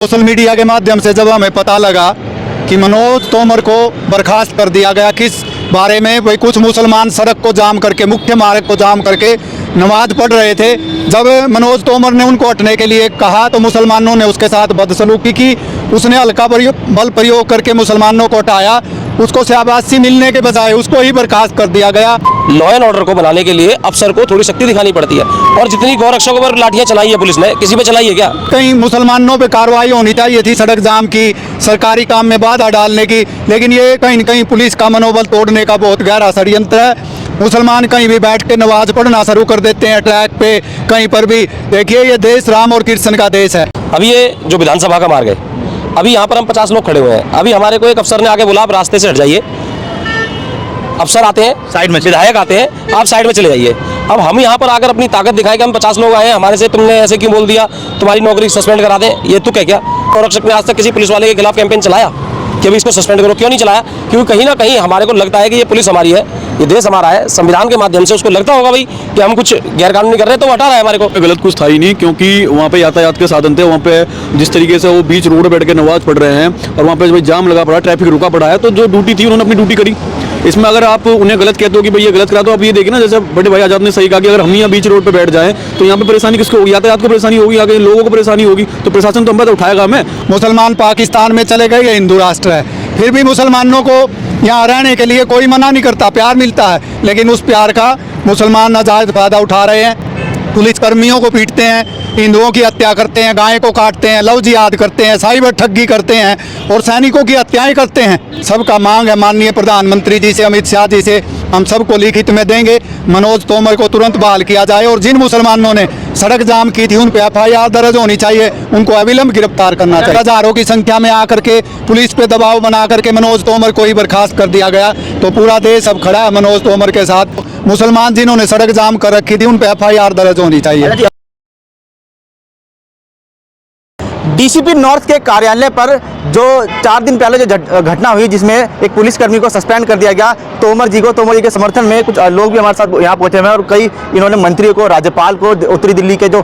Social media के माध्यम से जब हमें पता लगा कि मनोज तोमर को बर्खास्त कर दिया गया, किस बारे में भाई कुछ मुसलमान सड़क को जाम करके, मुख्य मार्ग को जाम करके नमाज पढ़ रहे थे। जब मनोज तोमर ने उनको हटने के लिए कहा तो मुसलमानों ने उसके साथ बदसलूकी की। उसने हल्का बल प्रयोग करके मुसलमानों को हटाया। उसको शाबाशी मिलने के बजाय उसको ही बर्खास्त कर दिया गया। लॉ एंड ऑर्डर को बनाने के लिए अफसर को थोड़ी शक्ति दिखानी पड़ती है, और जितनी गौरक्षकों पर लाठियां चलाई है पुलिस ने, किसी पे चलाई है क्या? कहीं मुसलमानों पे कार्रवाई होनी चाहिए थी, सड़क जाम की, सरकारी काम में बाधा डालने की, लेकिन ये कहीं न कहीं पुलिस का मनोबल तोड़ने का बहुत गहरा षड्यंत्र है। मुसलमान कहीं भी बैठ के नमाज पढ़ना शुरू कर देते हैं, ट्रैक पे कहीं पर भी। देखिए, ये देश राम और कृष्ण का देश है। अभी ये जो विधानसभा का मार्ग है, अभी यहाँ पर हम 50 लोग खड़े हुए हैं। अभी हमारे को एक अफसर ने आगे बोला आप रास्ते से हट जाइए। अफसर आते हैं साइड में, विधायक आते हैं आप साइड में चले जाइए। अब हम यहाँ पर आकर अपनी ताकत दिखाएं कि हम 50 लोग आए हैं, हमारे से तुमने ऐसे क्यों बोल दिया, तुम्हारी नौकरी सस्पेंड करा दें, ये तो क्या? गौरक्षक ने आज तक किसी पुलिस वाले के खिलाफ कैंपेन चलाया कि अभी इसको सस्पेंड करो? क्यों नहीं चलाया? क्योंकि कहीं ना कहीं हमारे को लगता है कि ये पुलिस हमारी है, ये देश हमारा है। संविधान के माध्यम से उसको लगता होगा भाई कि हम कुछ गैरकानूनी कर रहे हैं, तो हटा रहा है हमारे को। गलत कुछ था ही नहीं, क्योंकि वहाँ पे यातायात के साधन थे। वहाँ पे जिस तरीके से वो बीच रोड बैठ के नमाज पढ़ रहे हैं और वहाँ पे जाम लगा पड़ा, ट्रैफिक रुका पड़ा है, तो जो ड्यूटी थी उन्होंने अपनी ड्यूटी करी। इसमें अगर आप उन्हें गलत कहते हो कि भाई ये गलत करा, तो आप ये देखिए ना, जैसे बड़े भाई आजाद ने सही कहा कि अगर हम यहाँ बीच रोड पे बैठ जाएं तो यहाँ पे परेशानी किसको होगी? यातायात को परेशानी होगी, आगे लोगों को परेशानी होगी, तो प्रशासन तो हम बात उठाएगा। हमें मुसलमान पाकिस्तान में चले गए, ये हिंदू राष्ट्र है, फिर भी मुसलमानों को यहाँ रहने के लिए कोई मना नहीं करता, प्यार मिलता है। लेकिन उस प्यार का मुसलमान नाजायज फायदा उठा रहे हैं। पुलिस कर्मियों को पीटते हैं, हिंदुओं की हत्या करते हैं, गाय को काटते हैं, लव जिहाद करते हैं, साइबर ठगी करते हैं और सैनिकों की हत्याएं करते हैं। सबका मांग है माननीय प्रधानमंत्री जी से, अमित शाह जी से, हम सबको लिखित में देंगे, मनोज तोमर को तुरंत बहाल किया जाए और जिन मुसलमानों ने सड़क जाम की थी उन पे FIR दर्ज होनी चाहिए, उनको अविलंब गिरफ्तार करना चाहिए। हजारों की संख्या में आकर के पुलिस पे दबाव बना करके मनोज तोमर को ही बर्खास्त कर दिया गया, तो पूरा देश अब खड़ा है मनोज तोमर के साथ। मुसलमान जिन्होंने सड़क जाम कर रखी थी उन पे FIR दर्ज होनी चाहिए। DCP नॉर्थ के कार्यालय पर जो 4 दिन पहले जो घटना हुई, जिसमें एक पुलिसकर्मी को सस्पेंड कर दिया गया, तोमर जी के समर्थन में कुछ लोग भी हमारे साथ यहाँ पहुंचे हुए हैं और कई इन्होंने मंत्रियों को, राज्यपाल को, उत्तरी दिल्ली के जो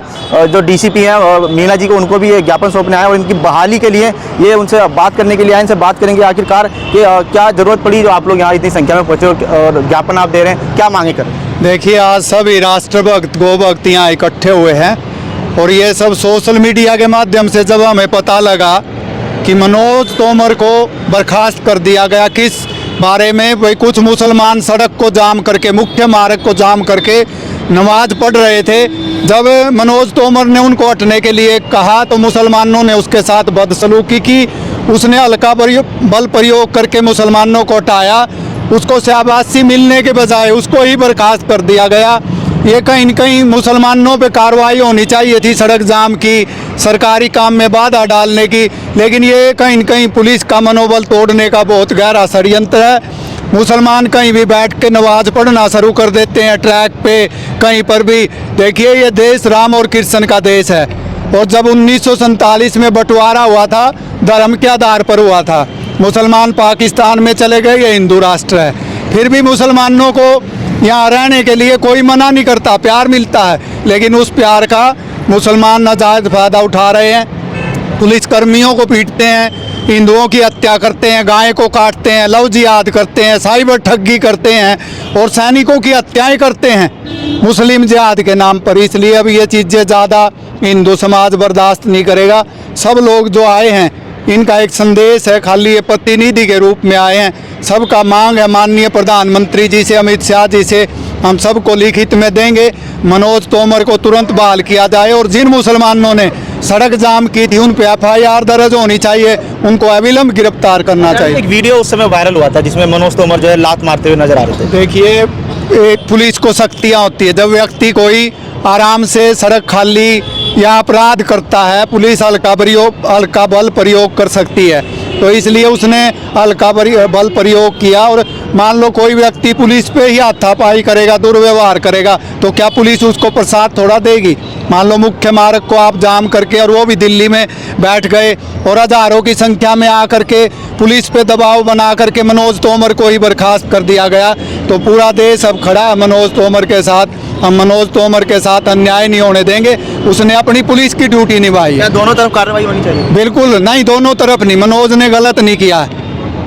DCP हैं मीना जी को, उनको भी ये ज्ञापन सौंपने आए और इनकी बहाली के लिए ये उनसे बात करने के लिए आए। इनसे बात करेंगे आखिरकार कि क्या जरूरत पड़ी जो आप लोग यहाँ इतनी संख्या में पहुँचे और ज्ञापन आप दे रहे हैं, क्या मांगे करें? देखिए, आज सभी राष्ट्रभक्त गोभक्त यहाँ इकट्ठे हुए हैं और ये सब सोशल मीडिया के माध्यम से जब हमें पता लगा कि मनोज तोमर को बर्खास्त कर दिया गया, किस बारे में भाई कुछ मुसलमान सड़क को जाम करके, मुख्य मार्ग को जाम करके नमाज पढ़ रहे थे। जब मनोज तोमर ने उनको हटने के लिए कहा तो मुसलमानों ने उसके साथ बदसलूकी की। उसने हल्का बल प्रयोग करके मुसलमानों को हटाया। उसको शाबाशी मिलने के बजाय उसको ही बर्खास्त कर दिया गया। ये कहीं न कहीं मुसलमानों पे कार्रवाई होनी चाहिए थी, सड़क जाम की, सरकारी काम में बाधा डालने की, लेकिन ये कहीं न कहीं पुलिस का मनोबल तोड़ने का बहुत गहरा षड्यंत्र है। मुसलमान कहीं भी बैठ के नमाज पढ़ना शुरू कर देते हैं, ट्रैक पे कहीं पर भी। देखिए, ये देश राम और कृष्ण का देश है और जब 1947 में बंटवारा हुआ था, धर्म के आधार पर हुआ था। मुसलमान पाकिस्तान में चले गए, ये हिंदू राष्ट्र है, फिर भी मुसलमानों को यहाँ रहने के लिए कोई मना नहीं करता, प्यार मिलता है। लेकिन उस प्यार का मुसलमान नाजायज फायदा उठा रहे हैं। पुलिस कर्मियों को पीटते हैं, हिंदुओं की हत्या करते हैं, गाय को काटते हैं, लव जिहाद करते हैं, साइबर ठगी करते हैं और सैनिकों की हत्याएं करते हैं मुस्लिम जिहाद के नाम पर। इसलिए अब ये चीज़ें ज़्यादा हिंदू समाज बर्दाश्त नहीं करेगा। सब लोग जो आए हैं इनका एक संदेश है, खाली ये प्रतिनिधि के रूप में आए हैं। सबका मांग है माननीय प्रधानमंत्री जी से, अमित शाह जी से, हम सबको लिखित में देंगे, मनोज तोमर को तुरंत बहाल किया जाए और जिन मुसलमानों ने सड़क जाम की थी उन पे FIR दर्ज होनी चाहिए, उनको अविलंब गिरफ्तार करना चाहिए। एक वीडियो उस समय वायरल हुआ था जिसमें मनोज तोमर जो है लात मारते हुए नजर आ रहे थे। देखिए, एक पुलिस को शक्तियाँ होती है। जब व्यक्ति कोई आराम से सड़क खाली या अपराध करता है, पुलिस हल्का बल प्रयोग कर सकती है, तो इसलिए उसने हल्का बल प्रयोग किया। और मान लो कोई व्यक्ति पुलिस पे ही हाथापाई करेगा, दुर्व्यवहार करेगा, तो क्या पुलिस उसको प्रसाद थोड़ा देगी? मान लो मुख्य मार्ग को आप जाम करके, और वो भी दिल्ली में बैठ गए और हजारों की संख्या में आकर के पुलिस पे दबाव बना करके मनोज तोमर को ही बर्खास्त कर दिया गया, तो पूरा देश अब खड़ा है मनोज तोमर के साथ। हम मनोज तोमर के साथ अन्याय नहीं होने देंगे। उसने अपनी पुलिस की ड्यूटी निभाई है। क्या दोनों तरफ कार्रवाई होनी चाहिए? बिल्कुल नहीं, दोनों तरफ नहीं। मनोज ने गलत नहीं किया है,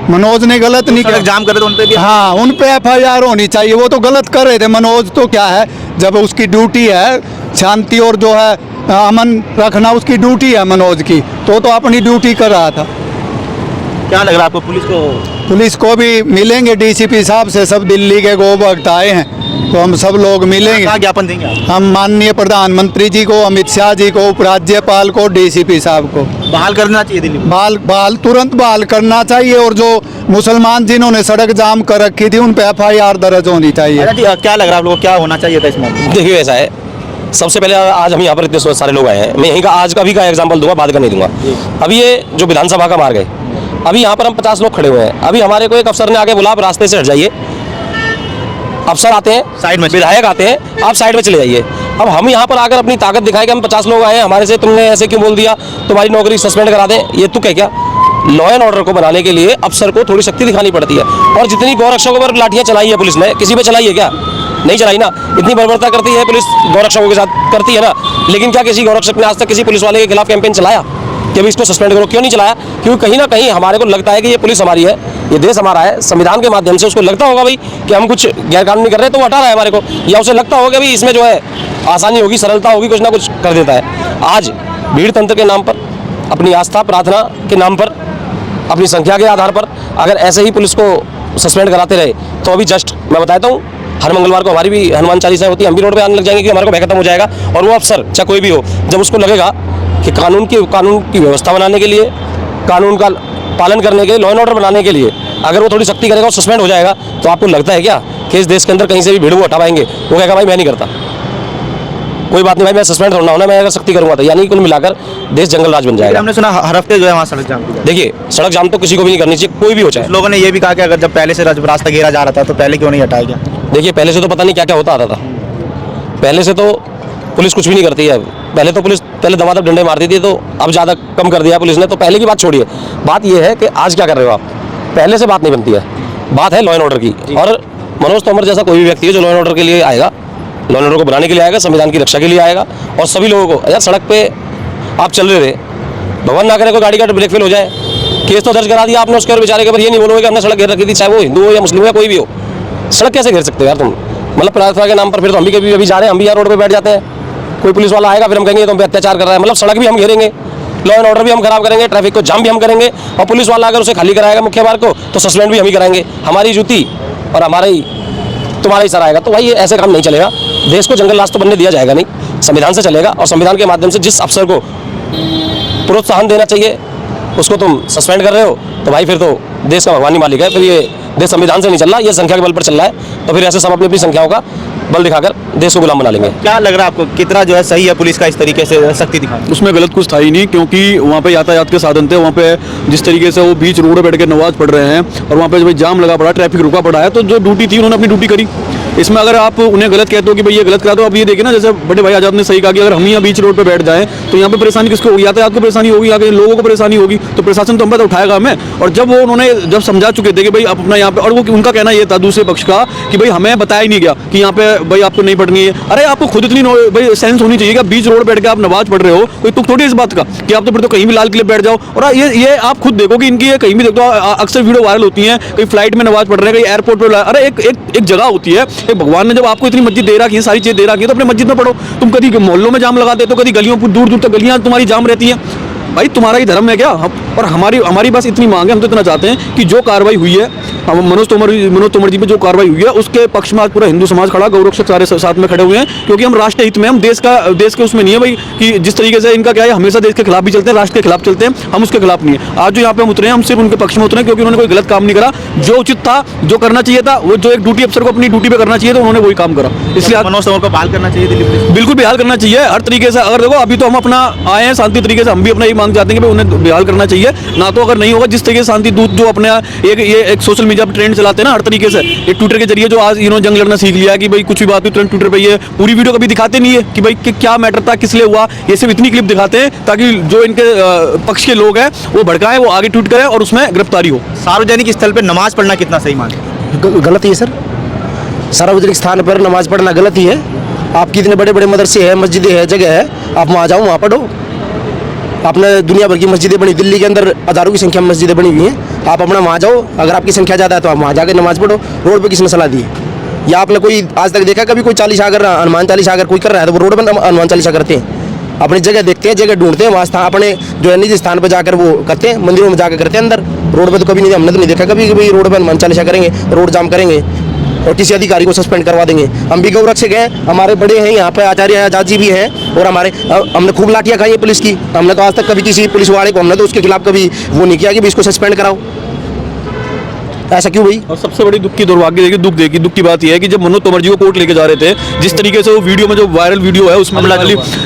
मनोज ने गलत नहीं सड़क किया। जाम करे तो उन पे भी हाँ, उन पे FIR होनी चाहिए। वो तो गलत कर रहे थे। मनोज तो क्या है, जब उसकी ड्यूटी है शांति और जो है अमन रखना, उसकी ड्यूटी है मनोज की, तो अपनी ड्यूटी कर रहा था। क्या लग रहा है आपको पुलिस को भी मिलेंगे DCP साहब से, सब दिल्ली के गो भक्त आए हैं, तो हम सब लोग मिलेंगे। क्या ज्ञापन देंगे आप? हम माननीय प्रधानमंत्री जी को, अमित शाह जी को, उपराज्यपाल को, DCP साहब को बहाल करना चाहिए दिल्ली में। बहाल तुरंत बहाल करना चाहिए। और जो मुसलमान जिन्होंने सड़क जाम कर रखी थी उन पे FIR दर्ज होनी चाहिए। अच्छा जी, क्या लग रहा है आप लोगों को, क्या होना चाहिए था इस मामले में? देखिए ऐसा है, सबसे पहले आज हम यहाँ पर इतने सारे लोग आए हैं, मैं यहीं का आज का भी का एग्जांपल दूंगा, बाद का नहीं दूंगा। अभी ये जो विधानसभा का मार्ग है, अभी यहाँ पर हम 50 लोग खड़े हुए हैं। अभी हमारे को एक अफसर ने आगे बोला आप रास्ते से हट जाइए। अफसर आते हैं साइड में, विधायक आते हैं, आप साइड में चले जाइए। अब हम यहाँ पर आकर अपनी ताकत दिखाए कि हम 50 लोग आए हैं, हमारे से तुमने ऐसे क्यों बोल दिया, तुम्हारी नौकरी सस्पेंड करा दें, ये तुक है क्या? लॉ एंड ऑर्डर को बनाने के लिए अफसर को थोड़ी शक्ति दिखानी पड़ती है। और जितनी गौरक्षकों पर लाठियां चलाई है पुलिस ने, किसी पे चलाई है क्या? नहीं चलाई ना। इतनी बर्बरता करती है पुलिस गौरक्षकों के साथ, करती है ना, लेकिन क्या किसी गौरक्षक ने आज तक किसी पुलिस वाले के खिलाफ कैंपेन चलाया कि अभी इसको सस्पेंड करो? क्यों नहीं चलाया? क्योंकि कहीं ना कहीं हमारे को लगता है कि ये पुलिस हमारी है, ये देश हमारा है। संविधान के माध्यम से उसको लगता होगा भाई कि हम कुछ गैरकानूनी कर रहे हैं तो वो हटा रहा है हमारे को, या उसे लगता होगा भाई इसमें जो है आसानी होगी, सरलता होगी, कुछ ना कुछ कर देता है। आज भीड़ तंत्र के नाम पर, अपनी आस्था प्रार्थना के नाम पर, अपनी संख्या के आधार पर अगर ऐसे ही पुलिस को सस्पेंड कराते रहे तो अभी जस्ट मैं बताता हूँ, हर मंगलवार को हमारी भी हनुमान चालीसा होती है, हम भी रोड पे आने लग जाएंगे कि हमारे को भय खत्म हो जाएगा। और वो अफसर चाहे कोई भी हो, जब उसको लगेगा कि कानून की व्यवस्था बनाने के लिए, कानून का पालन करने के लिए, लॉ एंड ऑर्डर बनाने के लिए अगर वो थोड़ी सख्ती करेगा और सस्पेंड हो जाएगा, तो आपको लगता है क्या कि इस देश के अंदर कहीं से भी भीड़ वो हटा पाएंगे? वो कहेगा भाई मैं नहीं करता, कोई बात नहीं भाई, मैं सस्पेंड होना होना, मैं अगर सख्ती करूंगा तो, यानी कुल मिलाकर देश जंगल राज बन जाएगा। हमने सुना हर हफ्ते जो है वहाँ सड़क जाम की जाती है। देखिए सड़क जाम तो किसी को भी नहीं करनी चाहिए, कोई भी हो चाहे। लोगों ने ये भी कहा कि अगर जब पहले से रास्ता घेरा जा रहा था तो पहले क्यों नहीं हटाया गया? देखिए पहले से तो पता नहीं क्या क्या होता आता था, पहले से तो पुलिस कुछ भी नहीं करती है। पहले तो पुलिस दबादब डंडे मारती थी, तो अब ज़्यादा कम कर दिया पुलिस ने। तो पहले की बात छोड़िए, बात यह है कि आज क्या कर रहे हो आप। पहले से बात नहीं बनती है, बात है लॉ एंड ऑर्डर की। और मनोज तोमर जैसा कोई भी व्यक्ति है जो लॉ एंड ऑर्डर के लिए आएगा, लॉ एंड ऑर्डर को बनाने के लिए आएगा, संविधान की रक्षा के लिए आएगा। और सभी लोगों को, यार सड़क पे आप चल रहे थे, भगवान ना करे कोई गाड़ी का ब्रेक फेल हो जाए, केस तो दर्ज करा दिया आपने उसके और बेचारे के ऊपर, ये नहीं बोलोगे कि हमने सड़क घेर रखी थी, चाहे वो हिंदू हो या मुस्लिम हो या कोई भी हो। सड़क कैसे घेर सकते हो यार तुम? मतलब प्रार्थना के नाम पर फिर तो हम भी कभी जा रहे हैं, हम भी यार रोड पे बैठ जाते हैं, कोई पुलिस वाला आएगा फिर हम कहेंगे तुम पे अत्याचार कर रहा है। मतलब सड़क भी हम घेरेंगे, लॉ एंड ऑर्डर भी हम खराब करेंगे, ट्रैफिक को जाम भी हम करेंगे, और पुलिस वाला अगर उसे खाली कराएगा मुख्य मार्ग को तो सस्पेंड भी हम ही कराएंगे। हमारी जूती और हमारा ही तुम्हारा ही सर आएगा। तो भाई ये ऐसे काम नहीं चलेगा। देश को जंगल राज तो बनने दिया जाएगा नहीं, संविधान से चलेगा। और संविधान के माध्यम से जिस अफसर को प्रोत्साहन देना चाहिए उसको तुम सस्पेंड कर रहे हो, तो भाई फिर तो देश का भगवान ही मालिक है। फिर ये देश संविधान से नहीं चल रहा, ये संख्या के बल पर चल रहा है। तो फिर ऐसे सब अपनी अपनी संख्याओं का बल दिखाकर देश को गुलाम बना लेंगे। क्या लग रहा है आपको, कितना जो है सही है पुलिस का इस तरीके से सख्ती दिखाना? उसमें गलत कुछ था ही नहीं, क्योंकि वहाँ पे यातायात के साधन थे। वहाँ पे जिस तरीके से वो बीच रोड पे बैठ के नमाज पढ़ रहे हैं और वहाँ पे जब जाम लगा पड़ा, ट्रैफिक रुका पड़ा है, तो जो ड्यूटी थी उन्होंने अपनी ड्यूटी करी। इसमें अगर आप उन्हें गलत कहते हो कि भाई ये गलत करा दो, अब ये देखिए ना, जैसे बड़े भाई आजाद ने सही कहा कि अगर हम यहाँ बीच रोड पे बैठ जाएं तो यहाँ पे परेशानी किसको होगी? यातायात को परेशानी होगी, आगे लोगों को परेशानी होगी, तो प्रशासन तो हम पे उठाएगा हमें। और जब वो उन्होंने जब समझा चुके थे कि भाई आप अपना यहाँ पे, और वो उनका कहना ये था दूसरे पक्ष का कि भाई हमें बताया ही नहीं गया कि यहाँ पे भाई आपको नहीं पढ़नी है। अरे आपको खुद इतनी भाई सेंस होनी चाहिए कि बीच रोड बैठ के आप नमाज पढ़ रहे हो, कोई तुक थोड़ी इस बात का कि आप तो फिर तो कहीं भी लाल किले बैठ जाओ। और ये आप खुद देखो कि इनकी ये कहीं भी देखो, अक्सर वीडियो वायरल होती हैं, कहीं फ्लाइट में नमाज पढ़ रहे हैं, कहीं एयरपोर्ट पर। अरे एक जगह होती है, एक भगवान ने जब आपको इतनी मस्जिद दे रखी है, सारी चीज़ दे रखी है, तो अपने मस्जिद में पढ़ो। तुम कभी मोहल्लों में जाम लगा देते हो, कभी गलियों दूर दूर तक गलियां तुम्हारी जाम रहती हैं। भाई तुम्हारा ही धर्म है क्या? और हमारी बस इतनी मांग है, हम तो इतना चाहते हैं कि जो कार्रवाई हुई है मनोज तोमर जी पे जो कार्रवाई हुई है उसके पक्ष में आज पूरा हिंदू समाज खड़ा, गौरक्षक सारे साथ में खड़े हुए हैं, क्योंकि हम राष्ट्र हित में, हम देश के उसमें नहीं है भाई कि जिस तरीके से इनका क्या है, हमेशा देश के खिलाफ भी चलते हैं, राष्ट्र के खिलाफ चलते हैं, हम उसके खिलाफ नहीं है। आज जो यहाँ पे हम उतरे हैं, हम सिर्फ उनके पक्ष में उतरे हैं, क्योंकि उन्होंने कोई गलत काम नहीं करा। जो उचित था, जो करना चाहिए था, वो जो एक ड्यूटी अफसर को अपनी ड्यूटी पे करना चाहिए था, उन्होंने वही काम करा। इसलिए मनोज तोमर को बहाल करना चाहिए दिल्ली पुलिस? बिल्कुल बहाल करना चाहिए हर तरीके से। अगर देखो अभी तो हम अपना आए हैं शांति तरीके से, हम भी अपना ये मांग चाहते हैं कि भाई उन्हें बहाल करना चाहिए। ना तो अगर नहीं होगा, जिस तरीके से शांति दूत जो अपने एक सोशल मीडिया पर ट्रेंड चलाते हैं ना, हर तरीके से एक ट्विटर के जरिए जो आज इन्होंने जंग लड़ना सीख लिया कि भाई कुछ भी बात हुई तुरंत ट्विटर पे, ये पूरी वीडियो कभी दिखाते नहीं है कि भाई क्या मैटर था, किस लिए हुआ। ये सिर्फ इतनी क्लिप दिखाते हैं ताकि जो इनके पक्ष के लोग हैं वो भड़काएं, वो आगे ट्वीट करें और उसमें गिरफ्तारी हो। सार्वजनिक स्थल पर नमाज पढ़ना कितना सही मानते हैं? गलत ही है सर, सार्वजनिक स्थान पर नमाज पढ़ना गलत ही है। आपकी इतने बड़े बड़े मदरसे हैं, मस्जिदें हैं, जगह है, आप वहाँ जाओ, वहाँ पढ़ो। आपने दुनिया भर की मस्जिदें बनी, दिल्ली के अंदर हज़ारों की संख्या में मस्जिदें बनी हुई हैं, आप अपना वहाँ जाओ। अगर आपकी संख्या ज़्यादा है तो आप वहाँ जाकर नमाज़ पढ़ो। रोड पे किसने सलाह दी है? या आपने कोई आज तक देखा कभी कोई चालीसा अगर हनुमान चालीसा अगर कोई कर रहा है तो वो रोड पर हनुमान चालीसा करते हैं? अपनी जगह देखते हैं, जगह ढूंढते हैं, वहाँ स्थान अपने जो है निजी स्थान पर जाकर वो करते हैं, मंदिरों में जाकर करते हैं। अंदर रोड पे तो कभी नहीं, हमने तो नहीं देखा कभी कभी रोड पर हनुमान चालीसा करेंगे, रोड जाम करेंगे और किसी अधिकारी को सस्पेंड करवा देंगे। हम भी गौरक्षक हैं, हमारे बड़े हैं यहाँ पे, आचार्य आजाद जी भी हैं, और हमारे हमने खूब लाठियाँ खाई है पुलिस की। हमने तो आज तक कभी किसी पुलिस वाले को हमने तो उसके खिलाफ कभी वो नहीं किया कि इसको सस्पेंड कराओ। ऐसा क्यों भाई? और सबसे बड़ी दुख की दुर्भाग्य देखिए, दुख की बात यह है कि जब मनोज तोमर जी को कोर्ट लेके जा रहे थे, जिस तरीके से वो वीडियो में जो वायरल वीडियो है उसमें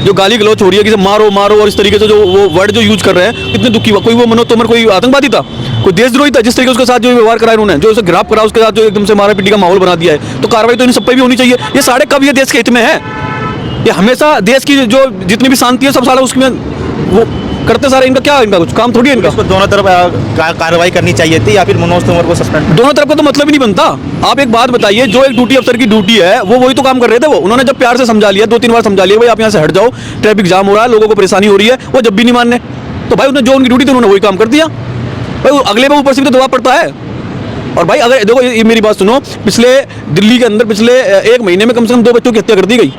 जो गाली गलौच हो रही है कि मारो मारो, और इस तरीके से जो वो वर्ड जो यूज कर रहे हैं, कितने दुख की बात। कोई वो मनोज तोमर कोई आतंकवादी था, कोई देशद्रोही था? जिस तरीके उसके साथ जो व्यवहार करा उन्होंने, जो उसे गिरफ्तार करा, उसके साथ जो एकदम से मारा पीटी का माहौल बना दिया है, तो कार्रवाई तो इन सब पे भी होनी चाहिए। ये सारे कब ये देश के हित में है? ये हमेशा देश की जो जितनी भी शांति है सब सारा उसमें वो करते सारे, इनका क्या, इनका कुछ काम थोड़ी है इनका। इसको दोनों तरफ कार्रवाई करनी चाहिए थी या फिर मनोज तोमर को सस्पेंड? दोनों तरफ का तो मतलब ही नहीं बनता। आप एक बात बताइए, जो एक ड्यूटी अफसर की ड्यूटी है वो वही तो काम कर रहे थे। वो उन्होंने जब प्यार से समझा लिया, 2-3 बार समझा लिया, भाई आप यहाँ से हट जाओ, ट्रैफिक जाम हो रहा है, लोगों को परेशानी हो रही है, वो जब भी नहीं मानने, तो भाई उन्होंने जो उनकी ड्यूटी थी उन्होंने वही काम कर दिया। भाई अगले पे ऊपर से भी तो दबाव पड़ता है। और भाई अगर देखो ये मेरी बात सुनो, पिछले दिल्ली के अंदर पिछले 1 महीने में कम से कम 2 बच्चों की हत्या कर दी गई।